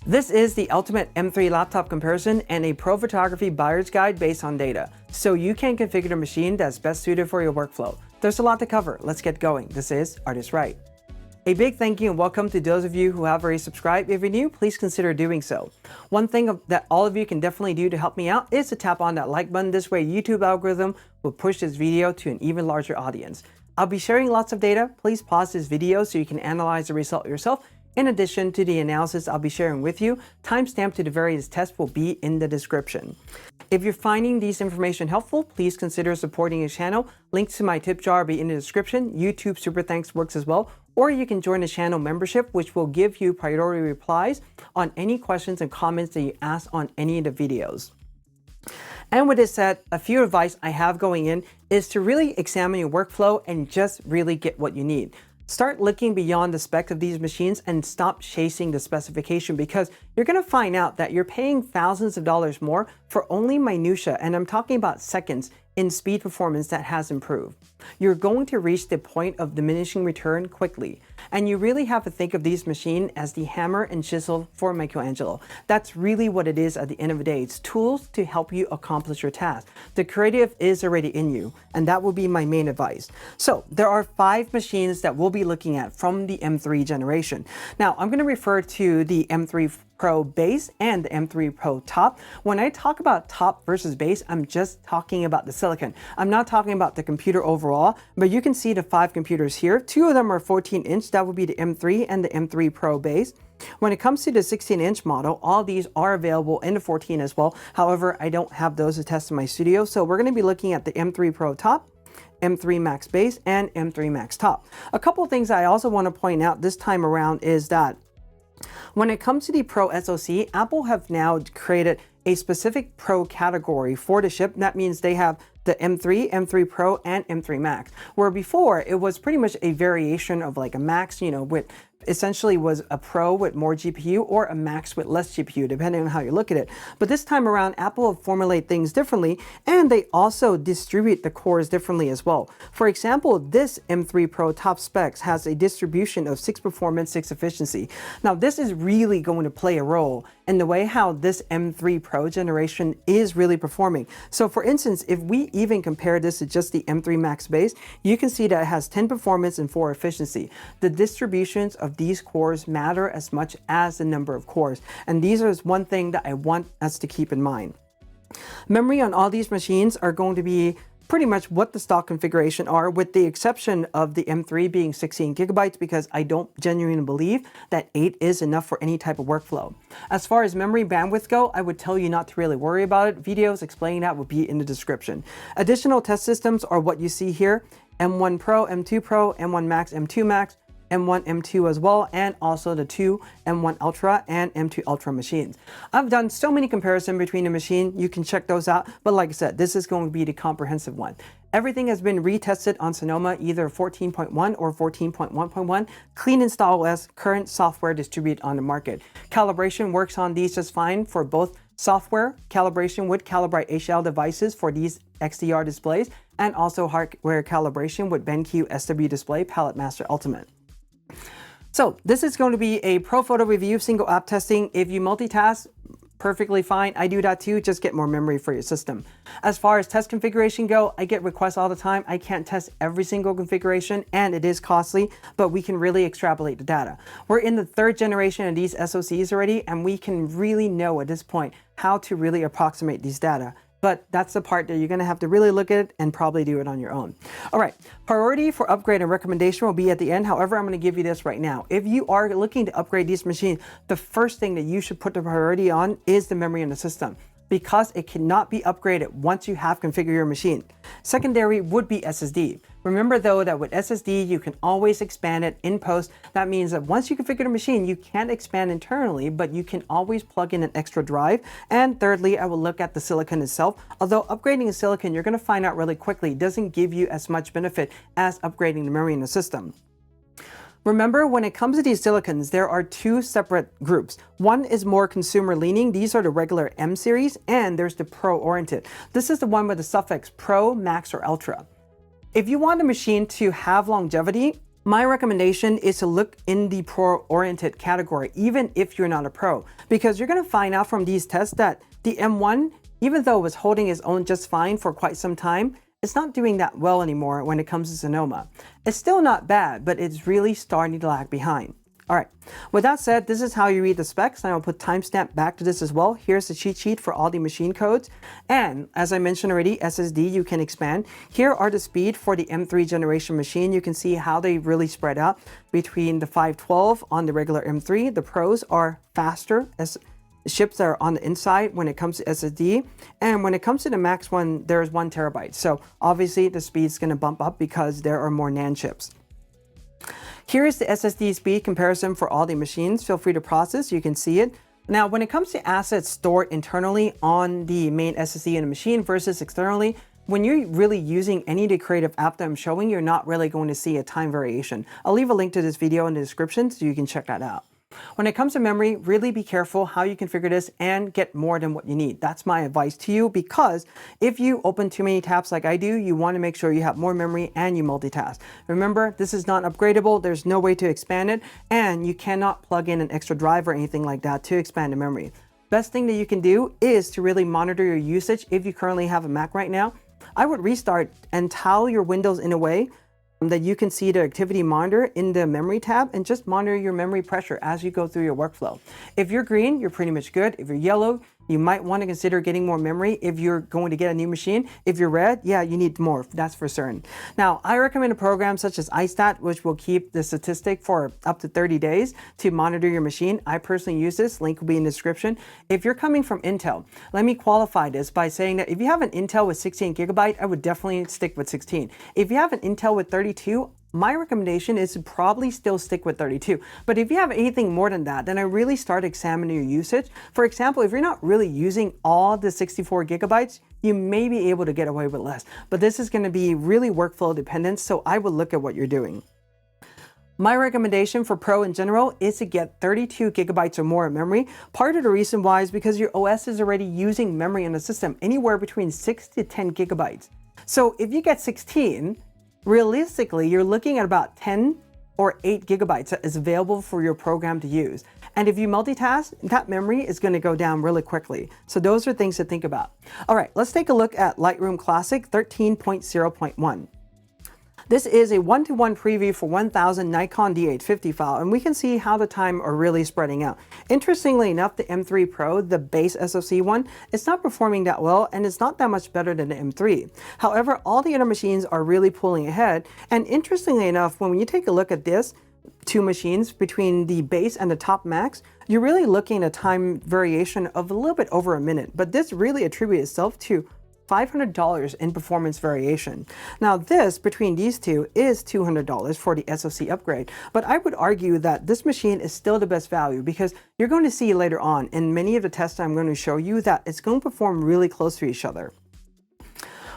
This is the ultimate M3 laptop comparison and a pro photography buyer's guide based on data, so you can configure a machine that's best suited for your workflow. There's a lot to cover. Let's get going. This is ArtIsRight. A big thank you and welcome to those of you who have already subscribed. If you're new, please consider doing so. One thing that all of you can definitely do to help me out is to tap on that like button. This way, YouTube algorithm will push this video to an even larger audience. I'll be sharing lots of data. Please pause this video so you can analyze the result yourself. In addition to the analysis I'll be sharing with you, timestamp to the various tests will be in the description. If you're finding these information helpful, please consider supporting the channel. Links to my tip jar will be in the description. YouTube Super Thanks works as well. Or you can join the channel membership, which will give you priority replies on any questions and comments that you ask on any of the videos. And with this said, a few advice I have going in is to really examine your workflow and just really get what you need. Start looking beyond the specs of these machines and stop chasing the specification, because you're going to find out that you're paying thousands of dollars more for only minutia, and I'm talking about seconds, in speed performance that has improved. You're going to reach the point of diminishing return quickly. And you really have to think of these machines as the hammer and chisel for Michelangelo. That's really what it is at the end of the day. It's tools to help you accomplish your task. The creative is already in you, and that will be my main advice. So there are 5 machines that we'll be looking at from the M3 generation. Now, I'm going to refer to the M3 Pro base and the M3 Pro top. When I talk about top versus base, I'm just talking about the silicon. I'm not talking about the computer overall, but you can see the 5 computers here. 2 of them are 14-inch. That would be the M3 and the M3 Pro base. When it comes to the 16-inch model, all these are available in the 14 as well. However, I don't have those to test in my studio. So we're going to be looking at the M3 Pro top, M3 Max base, and M3 Max top. A couple of things I also want to point out this time around is that when it comes to the Pro SoC, Apple have now created a specific Pro category for the chip. That means they have the M3, M3 Pro, and M3 Max, where before it was pretty much a variation of like a Max, with essentially was a Pro with more GPU or a Max with less GPU, depending on how you look at it. But this time around, Apple have formulated things differently, and they also distribute the cores differently as well. For example, this M3 Pro top specs has a distribution of 6 performance, 6 efficiency. Now, this is really going to play a role in the way how this M3 Pro generation is really performing. So for instance, if we even compare this to just the M3 Max base, you can see that it has 10 performance and 4 efficiency. The distributions of these cores matter as much as the number of cores. And these are one thing that I want us to keep in mind. Memory on all these machines are going to be pretty much what the stock configuration are, with the exception of the M3 being 16 gigabytes, because I don't genuinely believe that 8 is enough for any type of workflow. As far as memory bandwidth go, I would tell you not to really worry about it. Videos explaining that would be in the description. Additional test systems are what you see here: M1 Pro, M2 Pro, M1 Max, M2 Max, M1, M2 as well, and also the 2 M1 Ultra and M2 Ultra machines. I've done so many comparisons between the machine. You can check those out. But like I said, this is going to be the comprehensive one. Everything has been retested on Sonoma, either 14.1 or 14.1.1. Clean install OS, current software distributed on the market. Calibration works on these just fine for both software calibration with Calibrite HL devices for these XDR displays, and also hardware calibration with BenQ SW Display Palette Master Ultimate. So this is going to be a pro photo review, single app testing. If you multitask, perfectly fine. I do that too. Just get more memory for your system. As far as test configuration go, I get requests all the time. I can't test every single configuration, and it is costly, but we can really extrapolate the data. We're in the 3rd generation of these SoCs already, and we can really know at this point how to really approximate these data. But that's the part that you're going to have to really look at it and probably do it on your own. All right, priority for upgrade and recommendation will be at the end. However, I'm going to give you this right now. If you are looking to upgrade these machines, the first thing that you should put the priority on is the memory in the system, because it cannot be upgraded once you have configured your machine. Secondary would be SSD. Remember though that with SSD, you can always expand it in post. That means that once you configure the machine, you can't expand internally, but you can always plug in an extra drive. And thirdly, I will look at the silicon itself. Although upgrading a silicon, you're going to find out really quickly, doesn't give you as much benefit as upgrading the memory in the system. Remember, when it comes to these silicons, there are 2 separate groups. One is more consumer leaning. These are the regular M series, and there's the Pro oriented. This is the one with the suffix Pro, Max, or Ultra. If you want a machine to have longevity, My recommendation is to look in the pro-oriented category, even if you're not a pro, because you're going to find out from these tests that the M1, even though it was holding its own just fine for quite some time, it's not doing that well anymore when it comes to Sonoma. It's still not bad, but it's really starting to lag behind. All right, with that said, this is how you read the specs, and I'll put timestamp back to this as well. Here's the cheat sheet for all the machine codes. And as I mentioned already, SSD you can expand. Here are the speed for the M3 generation machine. You can see how they really spread out between the 512 on the regular M3. The Pros are faster as chips that are on the inside when it comes to SSD. And when it comes to the Max one, there's 1 terabyte. So obviously the speed's gonna bump up because there are more NAND chips. Here is the SSD speed comparison for all the machines. Feel free to process, you can see it. Now, when it comes to assets stored internally on the main SSD in the machine versus externally, when you're really using any of the creative app that I'm showing, you're not really going to see a time variation. I'll leave a link to this video in the description so you can check that out. When it comes to memory, really be careful how you configure this and get more than what you need. That's my advice to you, because if you open too many tabs like I do, you want to make sure you have more memory and you multitask. Remember, this is not upgradable. There's no way to expand it, and you cannot plug in an extra drive or anything like that to expand the memory. Best thing that you can do is to really monitor your usage. If you currently have a Mac right now, I would restart and tile your windows in a way that you can see the activity monitor in the memory tab and just monitor your memory pressure as you go through your workflow. If you're green, you're pretty much good. If you're yellow, you might want to consider getting more memory if you're going to get a new machine. If you're red, yeah, you need more, that's for certain. Now, I recommend a program such as iStat, which will keep the statistic for up to 30 days to monitor your machine. I personally use this, link will be in the description. If you're coming from Intel, let me qualify this by saying that if you have an Intel with 16 gigabyte, I would definitely stick with 16. If you have an Intel with 32, my recommendation is to probably still stick with 32. But if you have anything more than that, then I really start examining your usage. For example, if you're not really using all the 64 gigabytes, you may be able to get away with less. But this is going to be really workflow dependent, so I would look at what you're doing. My recommendation for Pro in general is to get 32 gigabytes or more of memory. Part of the reason why is because your OS is already using memory in the system anywhere between 6 to 10 gigabytes. So if you get 16, realistically, you're looking at about 10 or 8 gigabytes that is available for your program to use. And if you multitask, that memory is going to go down really quickly. So those are things to think about. All right, let's take a look at Lightroom Classic 13.0.1. This is a one-to-one preview for 1000 Nikon D850 file, and we can see how the time are really spreading out. Interestingly enough, the M3 Pro, the base SoC one, it's not performing that well, and it's not that much better than the M3. However, all the other machines are really pulling ahead, and interestingly enough, when you take a look at this, two machines between the base and the top max, you're really looking at a time variation of a little bit over a minute, but this really attributes itself to $500 in performance variation. Now this, between these two, is $200 for the SoC upgrade, but I would argue that this machine is still the best value because you're going to see later on in many of the tests I'm going to show you that it's going to perform really close to each other.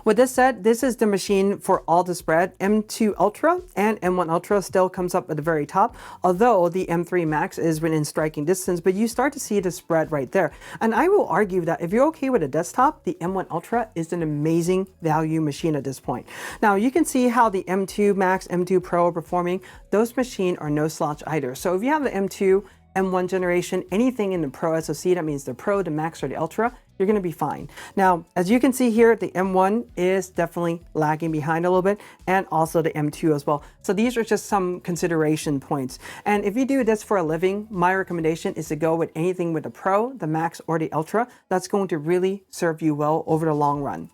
With this said, this is the machine for all the spread. M2 Ultra and M1 Ultra still comes up at the very top, although the M3 Max is within striking distance, but you start to see the spread right there. And I will argue that if you're okay with a desktop, the M1 Ultra is an amazing value machine at this point. Now you can see how the M2 Max, M2 Pro are performing. Those machines are no slouch either. So if you have the M2, M1 generation, anything in the Pro SoC, that means the Pro, the Max, or the Ultra, you're going to be fine. Now, as you can see here, the M1 is definitely lagging behind a little bit, and also the M2 as well. So these are just some consideration points. And if you do this for a living, my recommendation is to go with anything with the Pro, the Max, or the Ultra. That's going to really serve you well over the long run.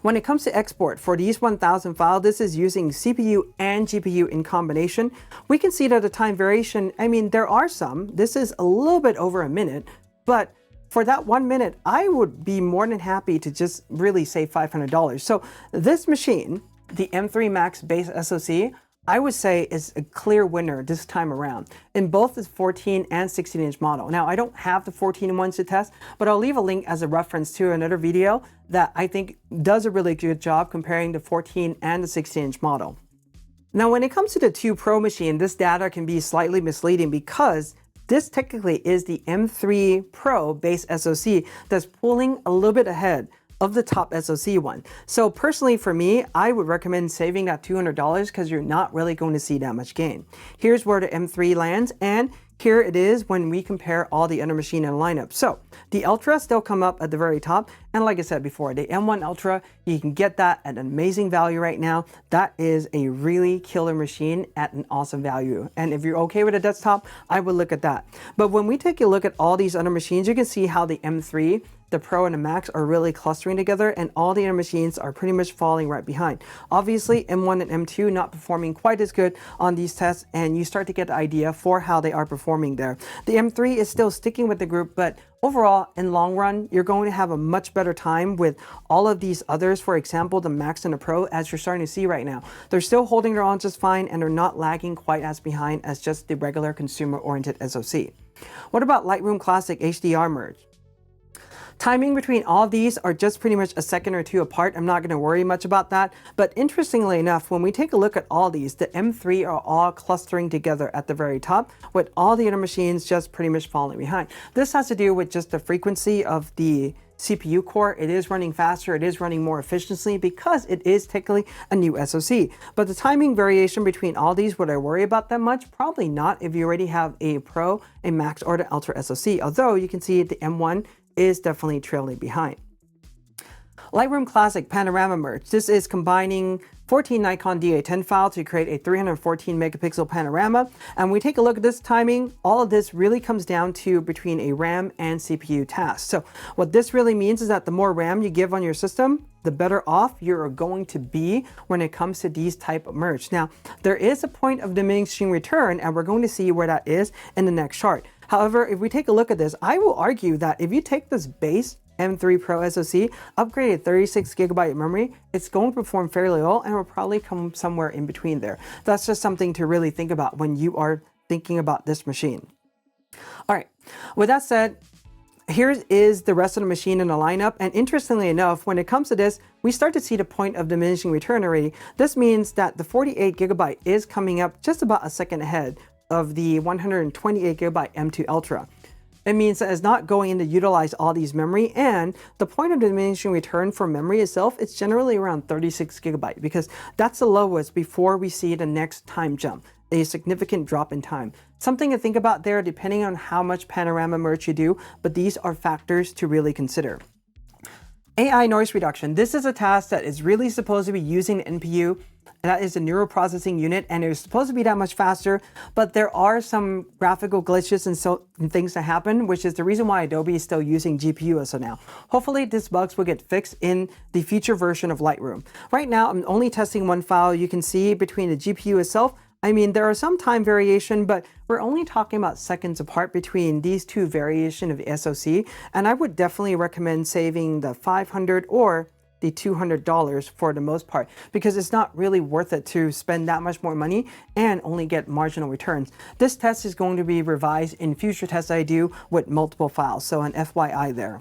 When it comes to export, for these 1000 file, this is using CPU and GPU in combination. We can see that the time variation, I mean, there are some. This is a little bit over a minute, but for that 1 minute, I would be more than happy to just really save $500. So this machine, the M3 Max base SoC, I would say is a clear winner this time around in both the 14 and 16-inch model. Now, I don't have the 14 ones to test, but I'll leave a link as a reference to another video that I think does a really good job comparing the 14 and the 16-inch model. Now, when it comes to the 2 Pro machine, this data can be slightly misleading because this technically is the M3 Pro base SoC that's pulling a little bit ahead. of the top SoC one. So personally for me, I would recommend saving that $200 because you're not really going to see that much gain. Here's where the M3 lands, and here it is when we compare all the other machine in the lineup. So the Ultra still come up at the very top. And like I said before, the M1 Ultra, you can get that at an amazing value right now. That is a really killer machine at an awesome value. And if you're okay with a desktop, I would look at that. But when we take a look at all these other machines, you can see how the M3, the Pro and the Max are really clustering together, and all the other machines are pretty much falling right behind. Obviously, M1 and M2 not performing quite as good on these tests, and you start to get the idea for how they are performing there. The M3 is still sticking with the group, but overall, in long run, you're going to have a much better time with all of these others. For example, the Max and the Pro, as you're starting to see right now. They're still holding their own just fine, and they're not lagging quite as behind as just the regular consumer-oriented SoC. What about Lightroom Classic HDR Merge? Timing between all of these are just pretty much a second or two apart. I'm not going to worry much about that. But interestingly enough, when we take a look at all these, the M3 are all clustering together at the very top, with all the other machines just pretty much falling behind. This has to do with just the frequency of the CPU core. It is running faster, it is running more efficiently because it is technically a new SoC. But the timing variation between all these, would I worry about that much? Probably not if you already have a Pro, a Max, or the Ultra SoC. Although you can see the M1 is definitely trailing behind. Lightroom Classic Panorama Merge. This is combining 14 Nikon DA10 file to create a 314 megapixel panorama. And we take a look at this timing, all of this really comes down to between a RAM and CPU task. So what this really means is that the more RAM you give on your system, the better off you're going to be when it comes to these type of merge. Now, there is a point of diminishing return, and we're going to see where that is in the next chart. However, if we take a look at this, I will argue that if you take this base M3 Pro SoC, upgraded 36 gigabyte memory, it's going to perform fairly well and will probably come somewhere in between there. That's just something to really think about when you are thinking about this machine. All right, with that said, here is the rest of the machine in the lineup. And interestingly enough, when it comes to this, we start to see the point of diminishing return already. This means that the 48 gigabyte is coming up just about a second ahead of the 128 gigabyte M2 Ultra. It means that it's not going in to utilize all these memory, and the point of diminishing return for memory itself, it's generally around 36 gigabyte because that's the lowest before we see the next time jump, a significant drop in time. Something to think about there depending on how much panorama merge you do, but these are factors to really consider. AI noise reduction. This is a task that is really supposed to be using the NPU. And that is the neural processing unit, and it's supposed to be that much faster, but there are some graphical glitches and things that happen, which is the reason why Adobe is still using GPU as of now. Hopefully these bugs will get fixed in the future version of Lightroom. Right now, I'm only testing one file. You can see between the GPU itself, I mean, there are some time variation, but we're only talking about seconds apart between these two variations of the SoC, and I would definitely recommend saving the $500 or the $200 for the most part, because it's not really worth it to spend that much more money and only get marginal returns. This test is going to be revised in future tests I do with multiple files, so an FYI there.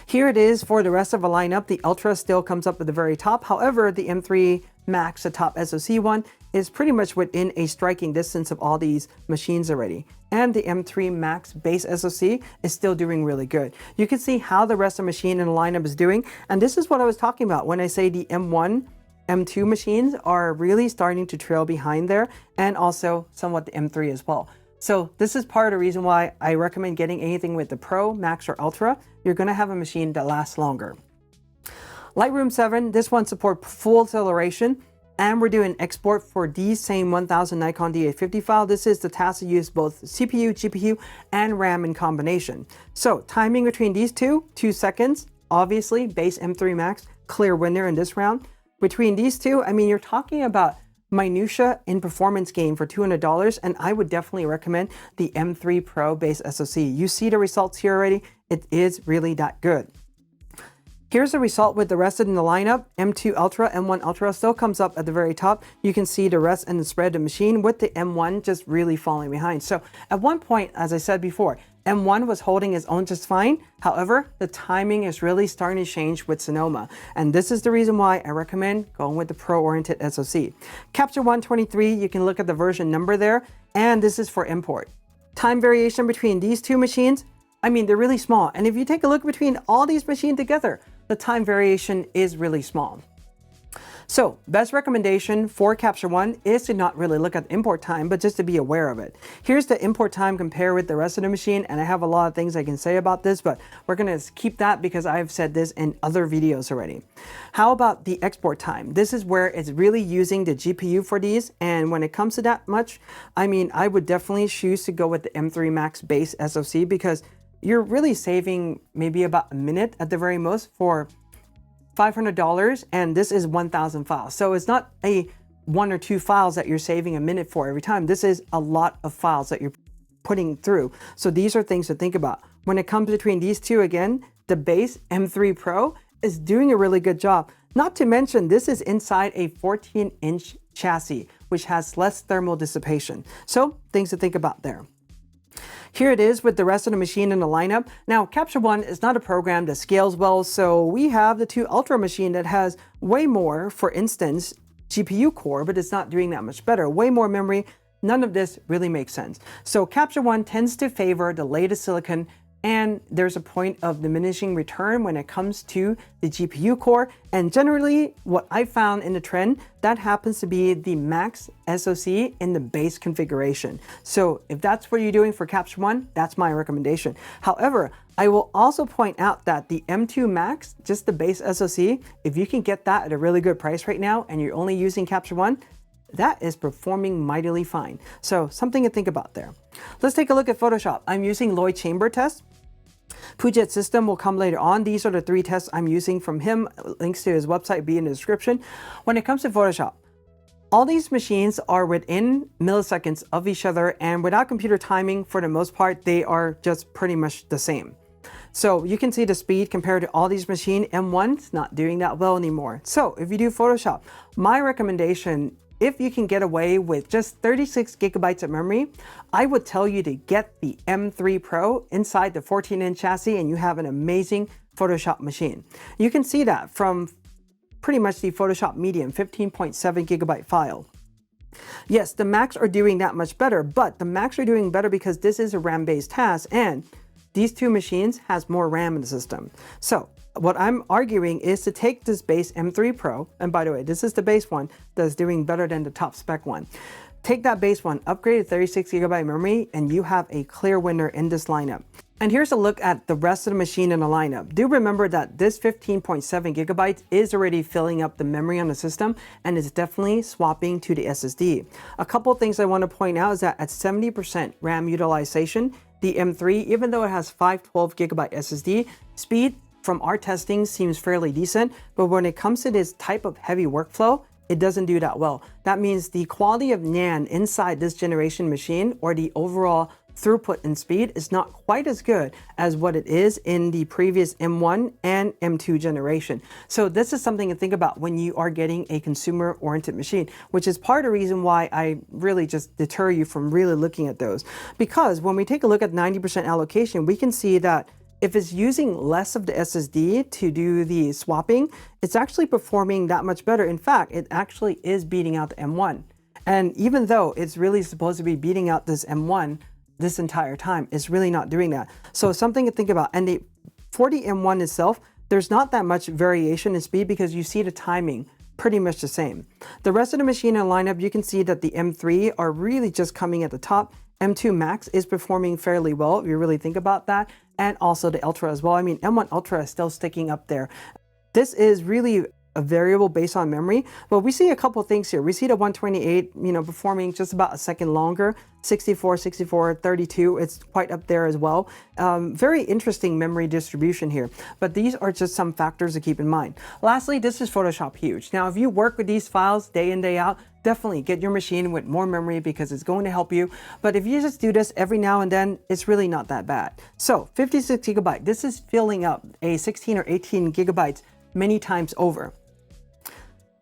Here it is for the rest of the lineup. The Ultra still comes up at the very top. However, the M3 Max, the top SoC one, is pretty much within a striking distance of all these machines already. And the M3 Max base SoC is still doing really good. You can see how the rest of the machine in the lineup is doing. And this is what I was talking about when I say the M1, M2 machines are really starting to trail behind there, and also somewhat the M3 as well. So this is part of the reason why I recommend getting anything with the Pro, Max, or Ultra. You're gonna have a machine that lasts longer. Lightroom 7, this one supports full acceleration, and we're doing export for these same 1000 Nikon DA50 file. This is the task to use both CPU, GPU, and RAM in combination. So timing between these two, 2 seconds. Obviously, base M3 Max, clear winner in this round. Between these two, I mean, you're talking about minutia in performance gain for $200, and I would definitely recommend the M3 Pro base SoC. You see the results here already. It is really that good. Here's the result with the rest in the lineup. M2 Ultra, M1 Ultra still comes up at the very top. You can see the rest and the spread of the machine with the M1 just really falling behind. So at one point, as I said before, M1 was holding its own just fine. However, the timing is really starting to change with Sonoma. And this is the reason why I recommend going with the pro-oriented SoC. Capture 123, you can look at the version number there, and this is for import. Time variation between these two machines, I mean, they're really small. And if you take a look between all these machines together, the time variation is really small. So best recommendation for Capture One is to not really look at the import time, but just to be aware of it. Here's the import time compared with the rest of the machine, and I have a lot of things I can say about this, but we're gonna keep that because I've said this in other videos already. How about the export time? This is where it's really using the GPU for these, and when it comes to that much, I mean, I would definitely choose to go with the M3 Max base SoC because you're really saving maybe about a minute at the very most for $500, and this is 1,000 files. So it's not a 1 or 2 files that you're saving a minute for every time. This is a lot of files that you're putting through. So these are things to think about. When it comes between these two, again, the base M3 Pro is doing a really good job. Not to mention, this is inside a 14-inch chassis, which has less thermal dissipation. So things to think about there. Here it is with the rest of the machine in the lineup. Now, Capture One is not a program that scales well, so we have the 2 Ultra machine that has way more, for instance, GPU core, but it's not doing that much better. Way more memory. None of this really makes sense. So Capture One tends to favor the latest silicon, and there's a point of diminishing return when it comes to the GPU core. And generally, what I found in the trend, that happens to be the Max SoC in the base configuration. So if that's what you're doing for Capture One, that's my recommendation. However, I will also point out that the M2 Max, just the base SoC, if you can get that at a really good price right now and you're only using Capture One, that is performing mightily fine. So something to think about there. Let's take a look at Photoshop. I'm using Lloyd Chamber test. Pujet's system will come later on. These are the 3 tests I'm using from him. Links to his website will be in the description. When it comes to Photoshop, all these machines are within milliseconds of each other, and without computer timing, for the most part, they are just pretty much the same. So you can see the speed compared to all these machines. M1's not doing that well anymore. So if you do Photoshop, my recommendation, if you can get away with just 36 gigabytes of memory, I would tell you to get the M3 Pro inside the 14-inch chassis and you have an amazing Photoshop machine. You can see that from pretty much the Photoshop Medium 15.7 gigabyte file. Yes, the Macs are doing that much better, but the Macs are doing better because this is a RAM-based task and these 2 machines has more RAM in the system. So what I'm arguing is to take this base M3 Pro, and by the way, this is the base one that's doing better than the top spec one. Take that base one, upgrade to 36 gigabyte memory, and you have a clear winner in this lineup. And here's a look at the rest of the machine in the lineup. Do remember that this 15.7 gigabytes is already filling up the memory on the system, and it's definitely swapping to the SSD. A couple things I want to point out is that at 70% RAM utilization, the M3, even though it has 512 gigabyte SSD, speed from our testing seems fairly decent, but when it comes to this type of heavy workflow, it doesn't do that well. That means the quality of NAND inside this generation machine, or the overall throughput and speed, is not quite as good as what it is in the previous M1 and M2 generation. So this is something to think about when you are getting a consumer-oriented machine, which is part of the reason why I really just deter you from really looking at those. Because when we take a look at 90% allocation, we can see that if it's using less of the SSD to do the swapping, it's actually performing that much better. In fact, it actually is beating out the M1. And even though it's really supposed to be beating out this M1 this entire time, it's really not doing that. So something to think about. And for the M1 itself, there's not that much variation in speed because you see the timing pretty much the same. The rest of the machine in lineup, you can see that the M3 are really just coming at the top. M2 Max is performing fairly well if you really think about that, and also the Ultra as well. I mean, M1 Ultra is still sticking up there. This is really a variable based on memory, but we see a couple things here. We see the 128, performing just about a second longer, 64, 32, it's quite up there as well. Very interesting memory distribution here, but these are just some factors to keep in mind. Lastly, this is Photoshop Huge. Now, if you work with these files day in, day out, definitely get your machine with more memory because it's going to help you. But if you just do this every now and then, it's really not that bad. So 56 gigabyte, this is filling up a 16 or 18 gigabytes many times over.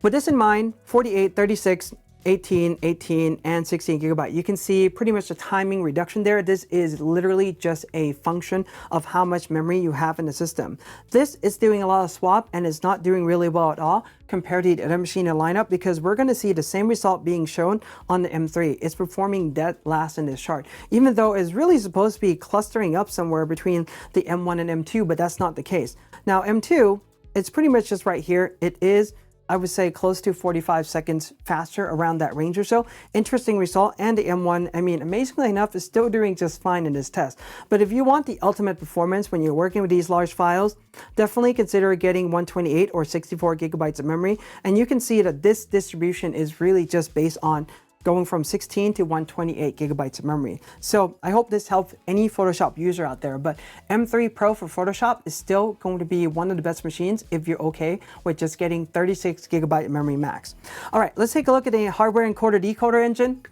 With this in mind, 48, 36, 18, and 16 gigabyte. You can see pretty much the timing reduction there. This is literally just a function of how much memory you have in the system. This is doing a lot of swap and is not doing really well at all compared to the other machine in lineup, because we're going to see the same result being shown on the M3. It's performing dead last in this chart, even though it's really supposed to be clustering up somewhere between the M1 and M2, but that's not the case. Now, M2, it's pretty much just right here. It is, I would say, close to 45 seconds faster, around that range or so. Interesting result. And the M1, I mean, amazingly enough, is still doing just fine in this test. But if you want the ultimate performance when you're working with these large files, definitely consider getting 128 or 64 gigabytes of memory. And you can see that this distribution is really just based on going from 16 to 128 gigabytes of memory. So I hope this helps any Photoshop user out there, but M3 Pro for Photoshop is still going to be one of the best machines if you're okay with just getting 36 gigabyte memory max. All right, let's take a look at the hardware encoder decoder engine.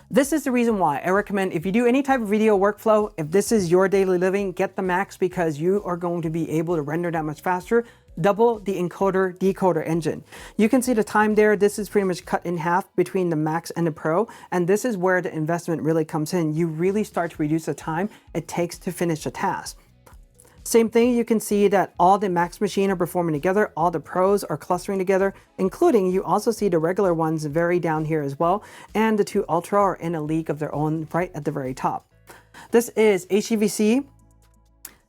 This is the reason why I recommend, if you do any type of video workflow, if this is your daily living, get the max, because you are going to be able to render that much faster. Double the encoder decoder engine. You can see the time there. This is pretty much cut in half between the Max and the Pro, and this is where the investment really comes in. You really start to reduce the time it takes to finish a task. Same thing, you can see that all the Max machine are performing together, all the Pros are clustering together, including, you also see the regular ones very down here as well, and the two Ultra are in a league of their own right at the very top. This is HEVC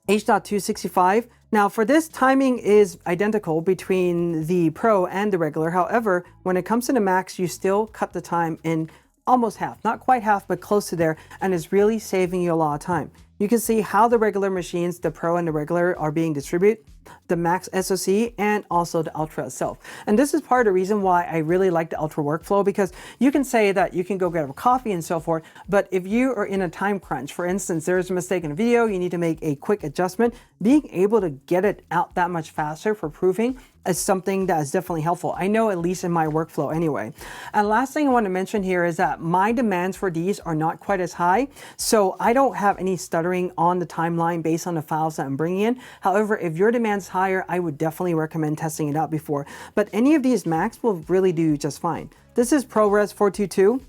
H.265. Now for this, timing is identical between the Pro and the regular. However, when it comes to the Max, you still cut the time in almost half, not quite half, but close to there, and it's really saving you a lot of time. You can see how the regular machines, the Pro and the regular, are being distributed, the Max SoC and also the Ultra itself. And this is part of the reason why I really like the Ultra workflow, because you can say that you can go get a coffee and so forth, but if you are in a time crunch, for instance, there's a mistake in a video, you need to make a quick adjustment, being able to get it out that much faster for proofing is something that is definitely helpful. I know, at least in my workflow anyway. And last thing I want to mention here is that my demands for these are not quite as high, so I don't have any stuttering on the timeline based on the files that I'm bringing in. However, if your demand's higher, I would definitely recommend testing it out before. But any of these Macs will really do just fine. This is ProRes 422.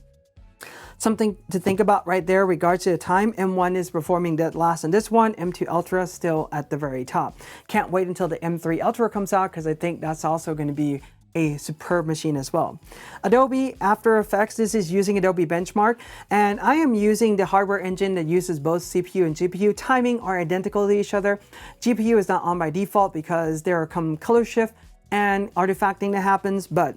Something to think about right there regards to the time. M1 is performing dead last in this one. M2 Ultra still at the very top. Can't wait until the M3 Ultra comes out, because I think that's also going to be a superb machine as well. Adobe After Effects, this is using Adobe Benchmark, and I am using the hardware engine that uses both CPU and GPU. Timing are identical to each other. GPU is not on by default because there are some color shift and artifacting that happens, but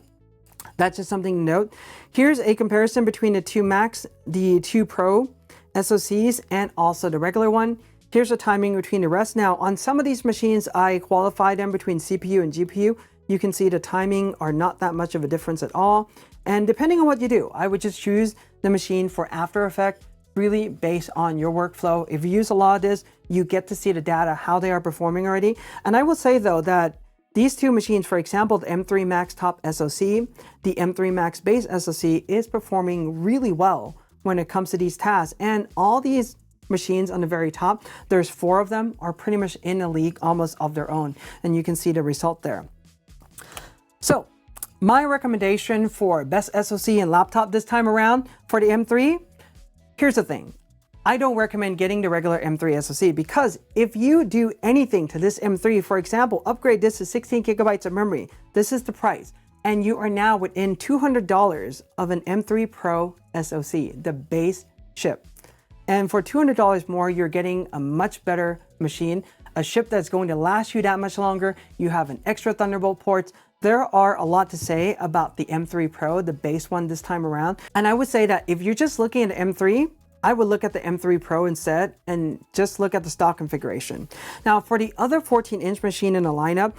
that's just something to note. Here's a comparison between the two Macs, the two Pro SoCs, and also the regular one. Here's the timing between the rest. Now, on some of these machines, I qualify them between CPU and GPU. You can see the timing are not that much of a difference at all. And depending on what you do, I would just choose the machine for After Effects, really based on your workflow. If you use a lot of this, you get to see the data, how they are performing already. And I will say though that these two machines, for example, the M3 Max Top SoC, the M3 Max Base SoC is performing really well when it comes to these tasks. And all these machines on the very top, there's 4 of them, are pretty much in a league almost of their own. And you can see the result there. So my recommendation for best SoC and laptop this time around for the M3, here's the thing. I don't recommend getting the regular M3 SoC, because if you do anything to this M3, for example, upgrade this to 16 gigabytes of memory, this is the price, and you are now within $200 of an M3 Pro SoC, the base chip. And for $200 more, you're getting a much better machine, a chip that's going to last you that much longer. You have an extra Thunderbolt ports. There are a lot to say about the M3 Pro, the base one this time around. And I would say that if you're just looking at the M3, I would look at the M3 Pro instead and just look at the stock configuration. Now for the other 14-inch machine in the lineup,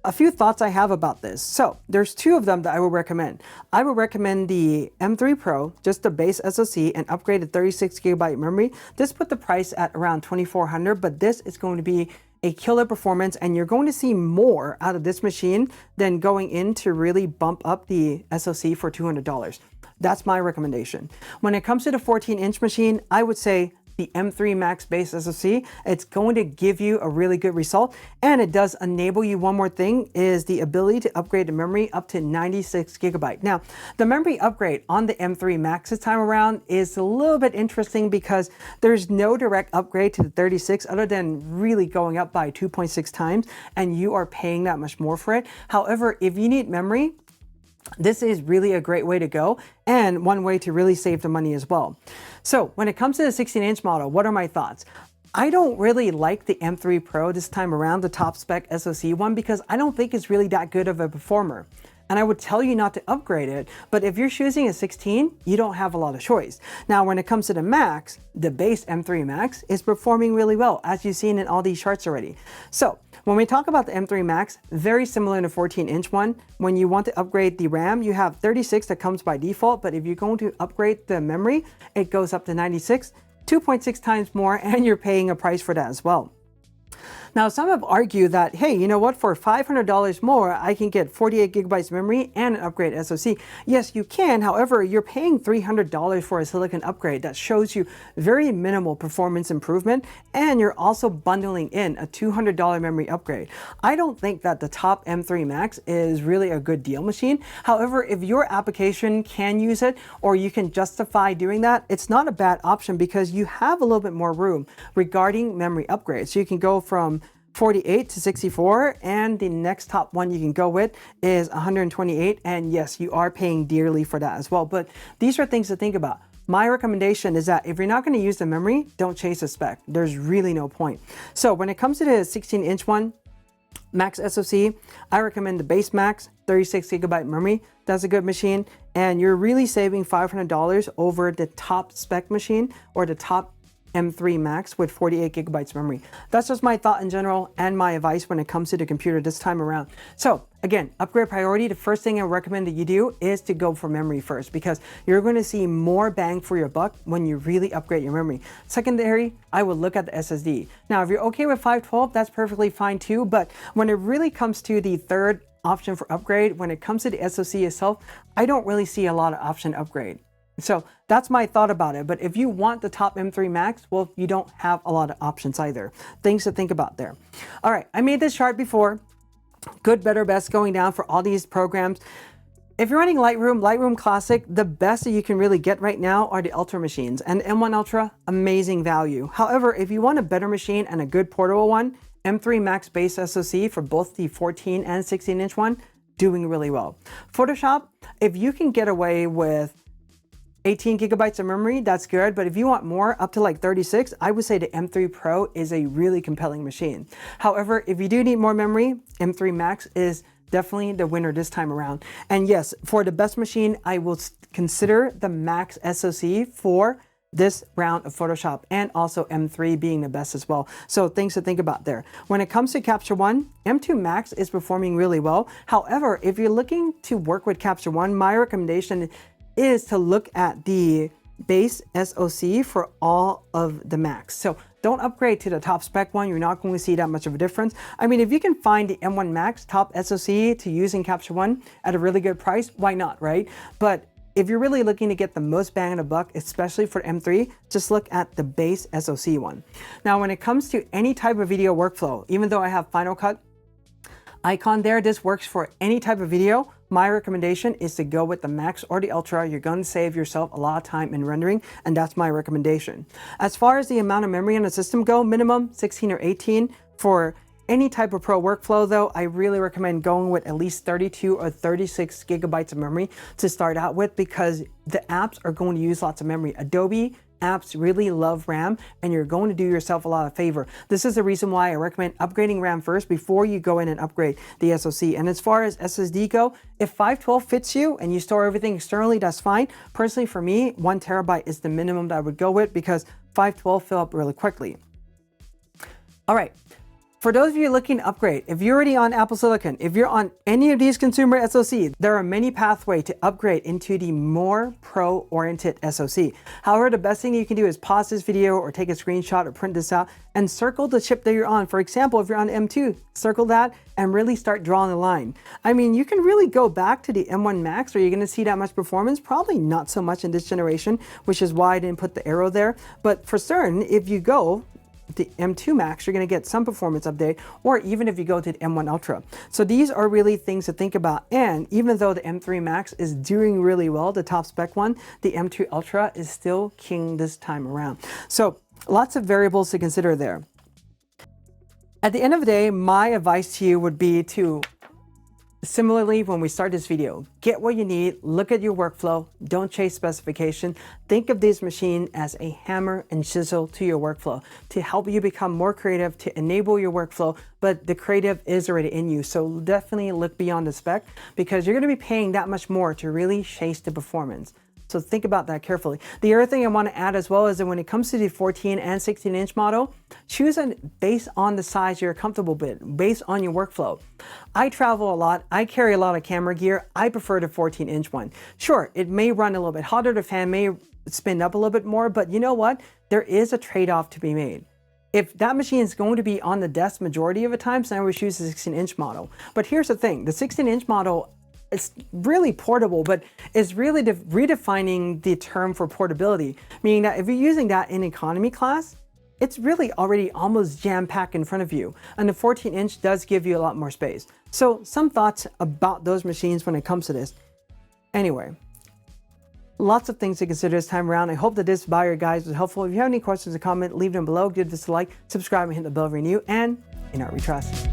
a few thoughts I have about this. So there's 2 of them that I would recommend. I would recommend the M3 Pro, just the base SoC and upgraded 36 gigabyte memory. This put the price at around $2,400, but this is going to be a killer performance, and you're going to see more out of this machine than going in to really bump up the SoC for $200. That's my recommendation. When it comes to the 14-inch machine, I would say the M3 Max Base SoC, it's going to give you a really good result. And it does enable you, one more thing, is the ability to upgrade the memory up to 96 gigabyte. Now, the memory upgrade on the M3 Max this time around is a little bit interesting because there's no direct upgrade to the 36 other than really going up by 2.6 times, and you are paying that much more for it. However, if you need memory, this is really a great way to go, and one way to really save the money as well. So when it comes to the 16-inch model, what are my thoughts? I don't really like the M3 Pro this time around, the top spec SoC one, because I don't think it's really that good of a performer. And I would tell you not to upgrade it, but if you're choosing a 16, you don't have a lot of choice. Now, when it comes to the Max, the base M3 Max is performing really well, as you've seen in all these charts already. So when we talk about the M3 Max, very similar to the 14-inch one. When you want to upgrade the RAM, you have 36 that comes by default, but if you're going to upgrade the memory, it goes up to 96, 2.6 times more, and you're paying a price for that as well. Now, some have argued that, hey, you know what, for $500 more, I can get 48 gigabytes memory and an upgrade SoC. Yes, you can. However, you're paying $300 for a silicon upgrade that shows you very minimal performance improvement, and you're also bundling in a $200 memory upgrade. I don't think that the top M3 Max is really a good deal machine. However, if your application can use it or you can justify doing that, it's not a bad option because you have a little bit more room regarding memory upgrades. So you can go from 48 to 64, and the next top one you can go with is 128, and yes, you are paying dearly for that as well. But these are things to think about. My recommendation is that if you're not going to use the memory, don't chase a spec. There's really no point. So when it comes to the 16-inch one, Max SoC, I recommend the base Max, 36 gigabyte memory. That's a good machine, and you're really saving $500 over the top spec machine or the top M3 Max with 48 gigabytes memory. That's just my thought in general and my advice when it comes to the computer this time around. So again, upgrade priority, the first thing I recommend that you do is to go for memory first, because you're going to see more bang for your buck when you really upgrade your memory. Secondary, I would look at the SSD. Now, if you're okay with 512, that's perfectly fine too, but when it really comes to the third option for upgrade, when it comes to the SoC itself, I don't really see a lot of option upgrade. So that's my thought about it. But if you want the top M3 Max, well, you don't have a lot of options either. Things to think about there. All right, I made this chart before. Good, better, best going down for all these programs. If you're running Lightroom Classic, the best that you can really get right now are the Ultra machines. And M1 Ultra, amazing value. However, if you want a better machine and a good portable one, M3 Max base SoC for both the 14 and 16-inch one, doing really well. Photoshop, if you can get away with 18 gigabytes of memory, that's good. But if you want more, up to like 36, I would say the M3 Pro is a really compelling machine. However, if you do need more memory, M3 Max is definitely the winner this time around. And yes, for the best machine, I will consider the Max SoC for this round of Photoshop, and also M3 being the best as well. So things to think about there. When it comes to Capture One, M2 Max is performing really well. However, if you're looking to work with Capture One, my recommendation is to look at the base SoC for all of the Macs. So don't upgrade to the top spec one. You're not going to see that much of a difference. I mean, if you can find the M1 Max top SoC to use in Capture One at a really good price, why not, right? But if you're really looking to get the most bang in a buck, especially for M3, just look at the base SoC one. Now, when it comes to any type of video workflow, even though I have Final Cut icon there, this works for any type of video. My recommendation is to go with the Max or the Ultra. You're going to save yourself a lot of time in rendering, and that's my recommendation. As far as the amount of memory on the system go, minimum 16 or 18. For any type of pro workflow though, I really recommend going with at least 32 or 36 gigabytes of memory to start out with, because the apps are going to use lots of memory. Adobe apps really love RAM, and you're going to do yourself a lot of favor. This is the reason why I recommend upgrading RAM first before you go in and upgrade the SoC. And as far as SSD go, if 512 fits you and you store everything externally, that's fine. Personally, for me, 1 terabyte is the minimum that I would go with, because 512 fill up really quickly. All right. For those of you looking to upgrade, if you're already on Apple Silicon, if you're on any of these consumer SoCs, there are many pathways to upgrade into the more pro-oriented SoC. However, the best thing you can do is pause this video or take a screenshot or print this out and circle the chip that you're on. For example, if you're on M2, circle that and really start drawing the line. I mean, you can really go back to the M1 Max. Are you going to see that much performance? Probably not so much in this generation, which is why I didn't put the arrow there. But for certain, if you go the M2 Max, you're going to get some performance update, or even if you go to the M1 Ultra. So these are really things to think about. And even though the M3 Max is doing really well, the top spec one, the M2 Ultra is still king this time around. So lots of variables to consider there. At the end of the day, my advice to you would be to Similarly, when we start this video, get what you need, look at your workflow, don't chase specification. Think of this machine as a hammer and chisel to your workflow to help you become more creative, to enable your workflow, but the creative is already in you. So definitely look beyond the spec because you're going to be paying that much more to really chase the performance. So think about that carefully. The other thing I want to add as well is that when it comes to the 14 and 16-inch model, choose it based on the size you're comfortable with, based on your workflow. I travel a lot. I carry a lot of camera gear. I prefer the 14-inch one. Sure, it may run a little bit hotter. The fan may spin up a little bit more, but you know what? There is a trade-off to be made. If that machine is going to be on the desk majority of the time, so I would choose the 16-inch model. But here's the thing, the 16-inch model, it's really portable, but it's really redefining the term for portability, meaning that if you're using that in economy class, it's really already almost jam-packed in front of you. And the 14-inch does give you a lot more space. So some thoughts about those machines when it comes to this. Anyway, lots of things to consider this time around. I hope that this buyer guide was helpful. If you have any questions or comments, leave them below. Give this a like, subscribe, and hit the bell for new and in Art We Trust.